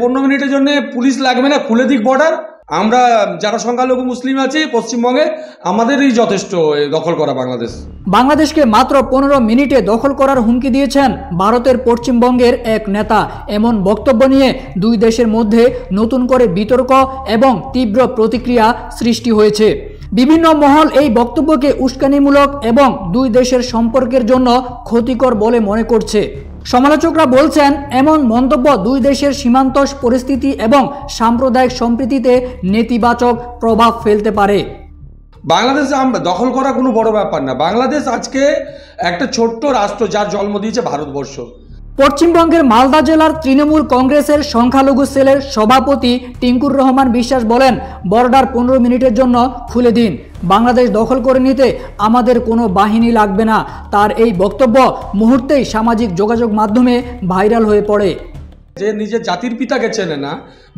15 মিনিটের জন্য পুলিশ লাগবে না, খুলে দিক বর্ডার। আমরা যারা সংখ্যালঘু মুসলিম আছি পশ্চিমবঙ্গে, আমাদেরই যথেষ্ট দখল করা বাংলাদেশ। বাংলাদেশকে মাত্র 15 মিনিটে দখল করার হুমকি দিয়েছেন ভারতের পশ্চিমবঙ্গের এক নেতা। এমন বক্তব্য নিয়ে দুই দেশের মধ্যে নতুন করে বিতর্ক এবং তীব্র প্রতিক্রিয়া সৃষ্টি হয়েছে। বিভিন্ন মহল এই বক্তব্যকে উস্কানিমূলক এবং দুই দেশের সম্পর্কের জন্য ক্ষতিকর বলে মনে করছে। সমালোচকরা বলছেন, এমন মন্তব্য দুই দেশের সীমান্ত পরিস্থিতি এবং সাম্প্রদায়িক সম্প্রীতিতে নেতিবাচক প্রভাব ফেলতে পারে। বাংলাদেশ দখল করা কোনো বড় ব্যাপার না। বাংলাদেশ আজকে একটা ছোট্ট রাষ্ট্র, যার জন্ম দিয়েছে ভারতবর্ষ। পশ্চিমবঙ্গের মালদা জেলার তৃণমূল কংগ্রেসের সংখ্যালঘু সেলের সভাপতি টিঙ্কুর রহমান বিশ্বাস বলেন, বর্ডার 15 মিনিটের জন্য খুলে দিন, বাংলাদেশ দখল করে নিতে আমাদের কোনো বাহিনী লাগবে না। তার এই বক্তব্য মুহূর্তেই সামাজিক যোগাযোগ মাধ্যমে ভাইরাল হয়ে পড়ে। যে নিজের জাতির পিতাকে চেনে না,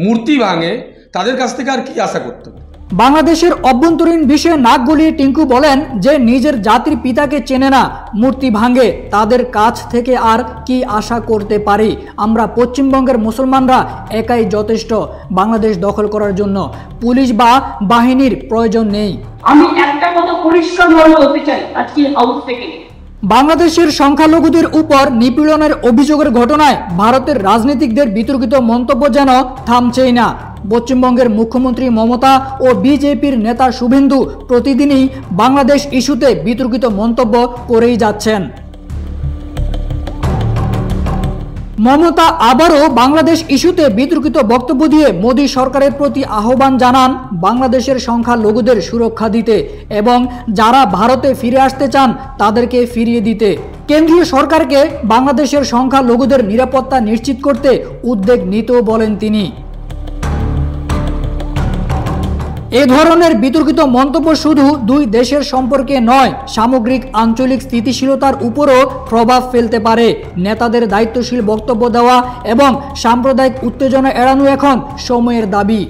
মূর্তি ভাঙে, তাদের কাছ থেকে আর কি আশা করতে হবে? বাংলাদেশের অভ্যন্তরীণ বিষয়ে নাক গলিয়ে টিঙ্কু বলেন যে নিজের জাতির পিতাকে চেনে না, মূর্তি ভাঙে, তাদের কাছ থেকে আর কি আশা করতে পারি? আমরা পশ্চিমবঙ্গের মুসলমানরা একাই যথেষ্ট বাংলাদেশ দখল করার জন্য, পুলিশ বা বাহিনীর প্রয়োজন নেই। আমি একটা কথা পরিষ্কারভাবে বলতে চাই আজকে হাউস থেকে, বাংলাদেশের সংখ্যালঘুদের উপর নিপীড়নের অভিযোগের ঘটনায় ভারতের রাজনীতিকদের বিতর্কিত মন্তব্য যেন থামছেই না। পশ্চিমবঙ্গের মুখ্যমন্ত্রী মমতা ও বিজেপির নেতা শুভেন্দু প্রতিদিনই বাংলাদেশ ইস্যুতে বিতর্কিত মন্তব্য করেই যাচ্ছেন। মমতা আবারও বাংলাদেশ ইস্যুতে বিতর্কিত বক্তব্য দিয়ে মোদী সরকারের প্রতি আহ্বান জানান বাংলাদেশের সংখ্যালঘুদের সুরক্ষা দিতে এবং যারা ভারতে ফিরে আসতে চান তাদেরকে ফিরিয়ে দিতে। কেন্দ্রীয় সরকারকে বাংলাদেশের সংখ্যালঘুদের নিরাপত্তা নিশ্চিত করতে উদ্যোগ নিতেও বলেন তিনি। এ ধরনের বিতর্কিত মন্তব্য শুধু দুই দেশের সম্পর্কে নয়, সামগ্রিক আঞ্চলিক স্থিতিশীলতার উপরও প্রভাব ফেলতে পারে। নেতাদের দায়িত্বশীল বক্তব্য দেওয়া এবং সাম্প্রদায়িক উত্তেজনা এড়ানো এখন সময়ের দাবি।